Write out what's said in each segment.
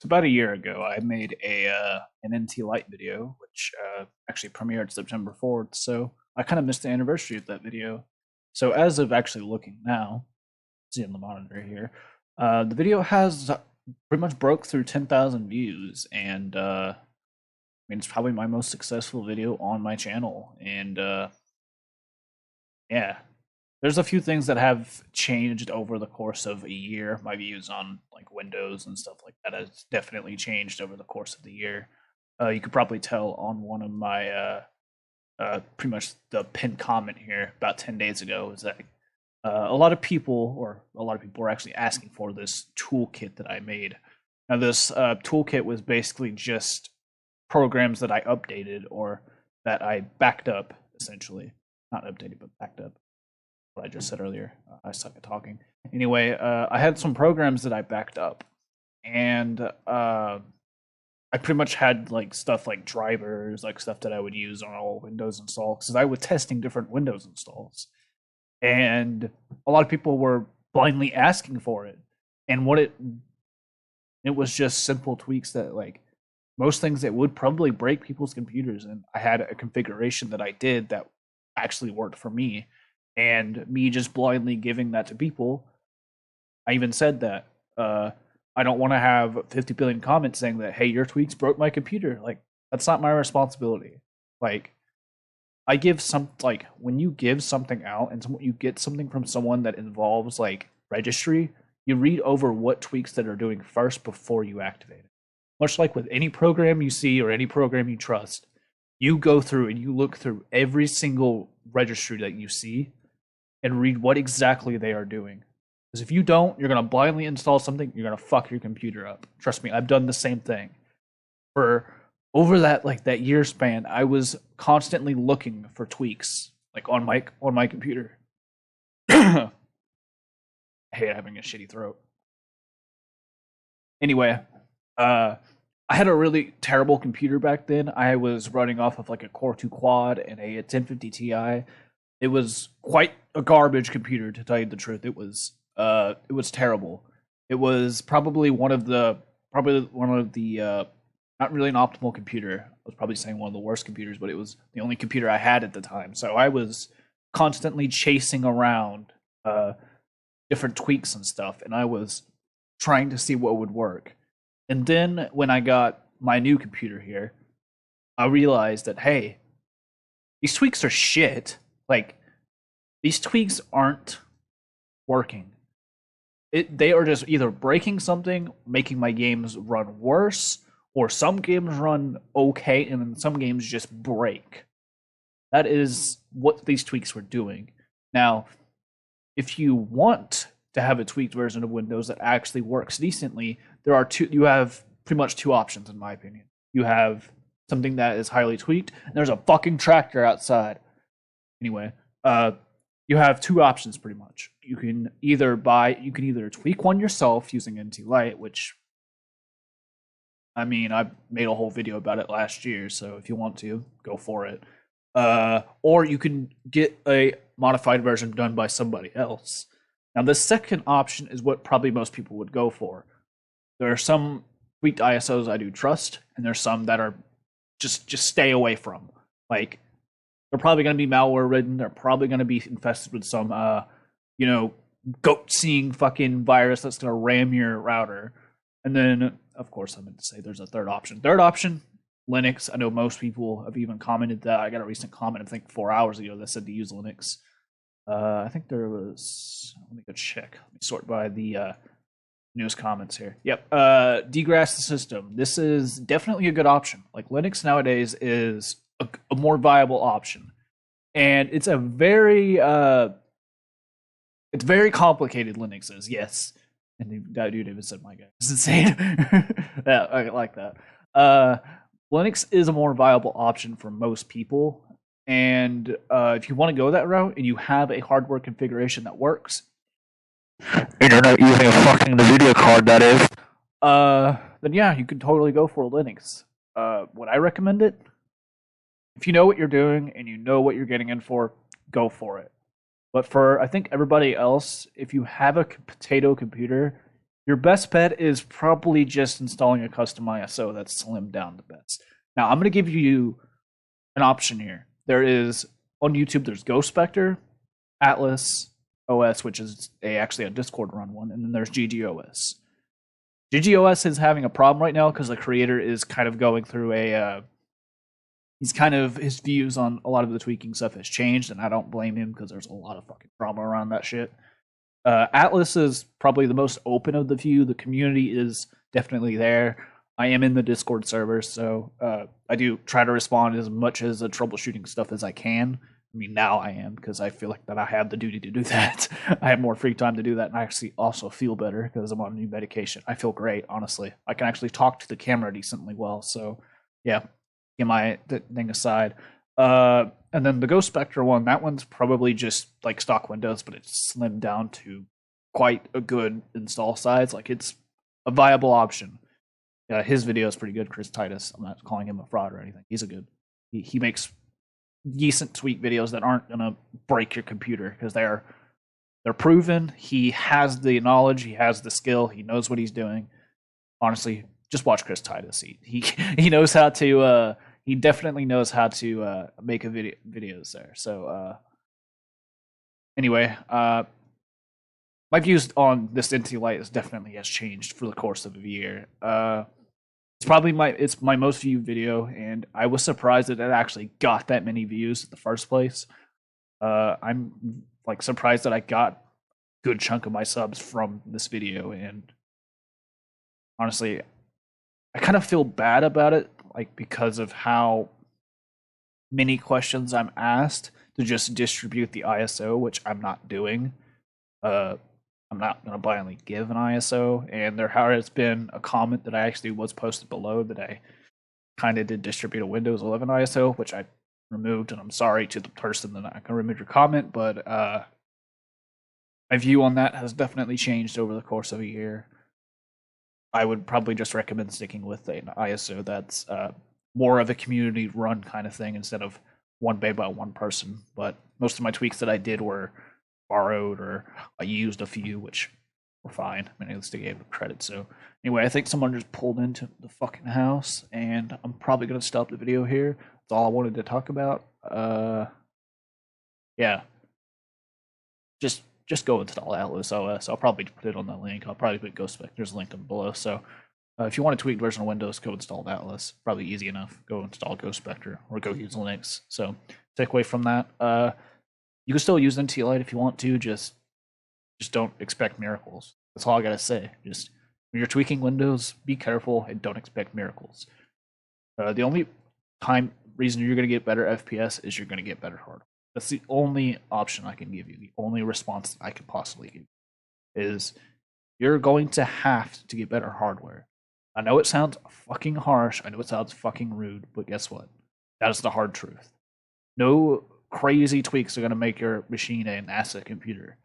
So about a year ago, I made an NTLite video, which actually premiered September 4th. So I kind of missed the anniversary of that video. So as of actually looking now, see on the monitor here, the video has pretty much broke through 10,000 views, and I mean it's probably my most successful video on my channel. And yeah, there's a few things that have changed over the course of a year. My views on like Windows and stuff like that has definitely changed over the course of the year. You could probably tell on one of my pretty much the pinned comment here about 10 days ago is that a lot of people, were actually asking for this toolkit that I made. Now, this toolkit was basically just programs that I updated or that I backed up, essentially. Not updated, but backed up. What I just said earlier. I suck at talking. Anyway, I had some programs that I backed up, and I pretty much had like stuff like drivers, like stuff that I would use on all Windows installs, because I was testing different Windows installs, and a lot of people were blindly asking for it. And it was just simple tweaks that like most things that would probably break people's computers, and I had a configuration that I did that actually worked for me, and me just blindly giving that to people. I even said that I don't want to have 50 billion comments saying that, hey, your tweaks broke my computer. Like, that's not my responsibility. Like, I give like, when you give something out and you get something from someone that involves, like, registry, you read over what tweaks that are doing first before you activate it. Much like with any program you see or any program you trust, you go through and you look through every single registry that you see and read what exactly they are doing. Because if you don't, you're going to blindly install something, you're going to fuck your computer up. Trust me, I've done the same thing. For over that year span, I was constantly looking for tweaks like on my computer. I hate having a shitty throat. Anyway, I had a really terrible computer back then. I was running off of like a Core 2 quad and a 1050 Ti. It was quite a garbage computer, to tell you the truth. It was terrible. It was probably one of the not really an optimal computer. I was probably saying one of the worst computers, but it was the only computer I had at the time. So I was constantly chasing around different tweaks and stuff, and I was trying to see what would work. And then when I got my new computer here, I realized that, hey, these tweaks are shit. Like, these tweaks aren't working. They are just either breaking something, making my games run worse, or some games run okay and then some games just break. That is what these tweaks were doing. Now, if you want to have a tweaked version of Windows that actually works decently, you have pretty much two options in my opinion. You have something that is highly tweaked, and there's a fucking tractor outside. Anyway, you have two options pretty much. You can either tweak one yourself using NTLite, which, I mean, I made a whole video about it last year, so if you want to, go for it. Or you can get a modified version done by somebody else. Now, the second option is what probably most people would go for. There are some tweaked ISOs I do trust, and there's some that are just stay away from. Like, they're probably going to be malware ridden. They're probably going to be infested with some, goat-seeing fucking virus that's going to ram your router. And then, of course, I meant to say there's a third option. Third option, Linux. I know most people have even commented that. I got a recent comment, I think 4 hours ago, that said to use Linux. I think there was, let me go check. Let me sort by the news comments here. Yep. Degrass the system. This is definitely a good option. Like, Linux nowadays is a more viable option. And it's very complicated, Linux is, yes. And that dude even said, my God, it's insane. Yeah, I like that. Linux is a more viable option for most people. And if you want to go that route and you have a hardware configuration that works, And you're not using a fucking NVIDIA card, that is. then yeah, you can totally go for Linux. Would I recommend it? If you know what you're doing and you know what you're getting in for, go for it. But for, I think, everybody else, if you have a potato computer, Your best bet is probably just installing a custom ISO that's slimmed down the best. Now, I'm going to give you an option here. There is on YouTube. There's Ghost Spectre, Atlas OS, which is actually a Discord run one, and then there's GGOS. GGOS is having a problem right now because the creator is kind of going through his views on a lot of the tweaking stuff has changed, and I don't blame him because there's a lot of fucking drama around that shit. Atlas is probably the most open of the few. The community is definitely there. I am in the Discord server, so I do try to respond as much as the troubleshooting stuff as I can. I mean, now I am because I feel like that I have the duty to do that. I have more free time to do that, and I actually also feel better because I'm on new medication. I feel great, honestly. I can actually talk to the camera decently well. So, yeah, get my thing aside. And then the Ghost Spectre one, that one's probably just like stock Windows, but it's slimmed down to quite a good install size. Like it's a viable option. His video is pretty good, Chris Titus. I'm not calling him a fraud or anything. He's a good. He makes decent tweak videos that aren't gonna break your computer because they're proven. He has the knowledge, he has the skill, he knows what he's doing. Honestly, just watch Chris Titus. He knows how to. He definitely knows how to make a videos there. So anyway, my views on this NTLite is definitely has changed for the course of a year. It's probably my most viewed video, and I was surprised that it actually got that many views in the first place. I'm like surprised that I got a good chunk of my subs from this video, and honestly, I kind of feel bad about it, like because of how many questions I'm asked to just distribute the ISO, which I'm not doing. I'm not going to blindly give an ISO, and there has been a comment that I actually was posted below that I kind of did distribute a Windows 11 ISO, which I removed, and I'm sorry to the person that I can remove your comment, but my view on that has definitely changed over the course of a year. I would probably just recommend sticking with an ISO that's more of a community run kind of thing instead of one made by one person. But most of my tweaks that I did were borrowed, or I used a few, which were fine. I mean, at least I gave credit. So anyway, I think someone just pulled into the fucking house, and I'm probably gonna stop the video here. That's all I wanted to talk about. Yeah, just go install Atlas OS. I'll probably put it on the link. I'll probably put Ghost Spectre's link below. So if you want a tweaked version of Windows, go install Atlas. Probably easy enough. Go install Ghost Spectre or go use Linux. So take away from that. You can still use NTLite if you want to. Just don't expect miracles. That's all I gotta say. Just when you're tweaking Windows, be careful and don't expect miracles. The only reason you're gonna get better FPS is you're gonna get better hardware. That's the only option I can give you. The only response I could possibly give you is you're going to have to get better hardware. I know it sounds fucking harsh. I know it sounds fucking rude, but guess what? That is the hard truth. No crazy tweaks are going to make your machine an asset computer.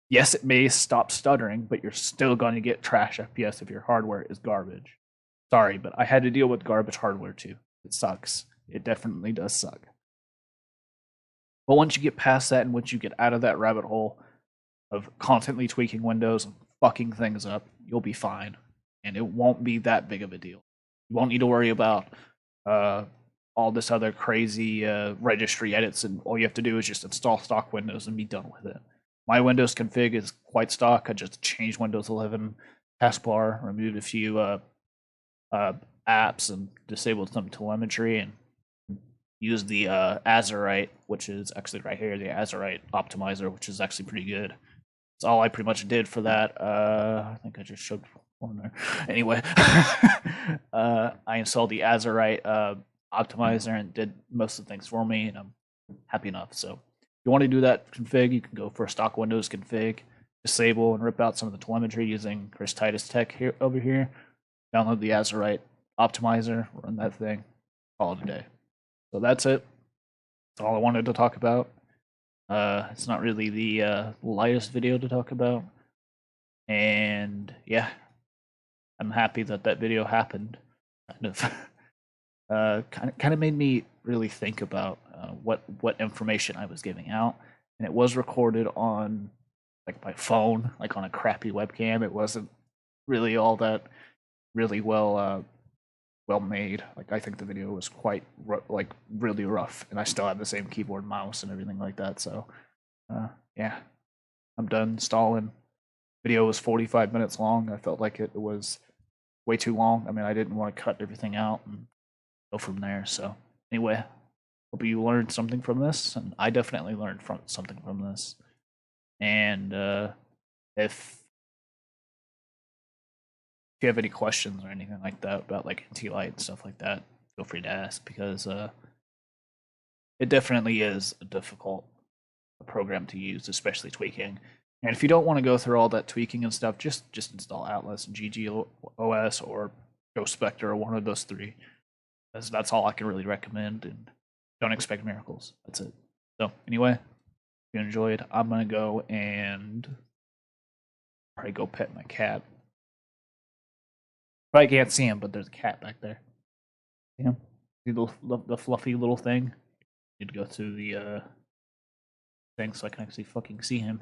Yes, it may stop stuttering, but you're still going to get trash FPS if your hardware is garbage. Sorry, but I had to deal with garbage hardware too. It sucks. It definitely does suck. But once you get past that and once you get out of that rabbit hole of constantly tweaking Windows and fucking things up, you'll be fine. And it won't be that big of a deal. You won't need to worry about all this other crazy registry edits, and all you have to do is just install stock Windows and be done with it. My Windows config is quite stock. I just changed Windows 11 taskbar, removed a few apps, and disabled some telemetry, and used the Azurite, which is actually right here, the Azurite optimizer, which is actually pretty good. That's all I pretty much did for that. I think I just showed one there. Anyway, I installed the Azurite optimizer and did most of the things for me, and I'm happy enough. So if you want to do that config, you can go for a stock Windows config, disable and rip out some of the telemetry using Chris Titus Tech here over here. Download the Azurite optimizer, run that thing, call it a day. So that's it. That's all I wanted to talk about. It's not really the lightest video to talk about. And yeah, I'm happy that video happened. Kind of made me really think about what information I was giving out. And it was recorded on like my phone, like on a crappy webcam. It wasn't really all that really well made. Like I think the video was quite like really rough, and I still have the same keyboard, and mouse, and everything like that. So yeah, I'm done installing. Video was 45 minutes long. I felt like it was way too long. I mean, I didn't want to cut everything out and go from there. So anyway, hope you learned something from this, and I definitely learned from something from this. And if you have any questions or anything like that about like NTLite and stuff like that, feel free to ask because it definitely is a difficult program to use, especially tweaking. And if you don't want to go through all that tweaking and stuff, just install Atlas and GGOS or Ghost Spectre or one of those three. That's all I can really recommend, and don't expect miracles. That's it. So anyway, if you enjoyed, I'm gonna go and probably go pet my cat. Probably can't see him, but there's a cat back there. See him? See the fluffy little thing? Need to go through the thing so I can actually fucking see him.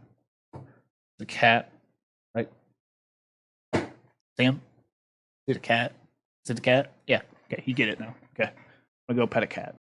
The cat, right? See him? See the cat? See the cat? Yeah. Okay, you get it now. Okay. I'm gonna go pet a cat.